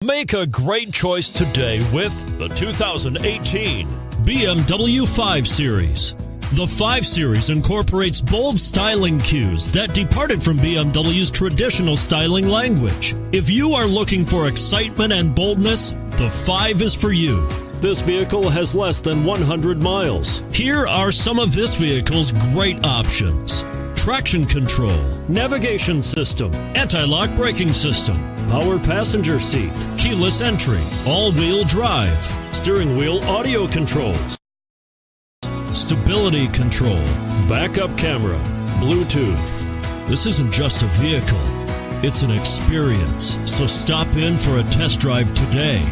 Make a great choice today with the 2018 BMW 5 Series. The 5 Series incorporates bold styling cues that departed from BMW's traditional styling language. If you are looking for excitement and boldness, the 5 is for you. This vehicle has less than 100 miles. Here are some of this vehicle's great options: traction control, navigation system, anti-lock braking system, power passenger seat, keyless entry, all-wheel drive, steering wheel audio controls, stability control, backup camera, Bluetooth. This isn't just a vehicle, it's an experience. So stop in for a test drive today.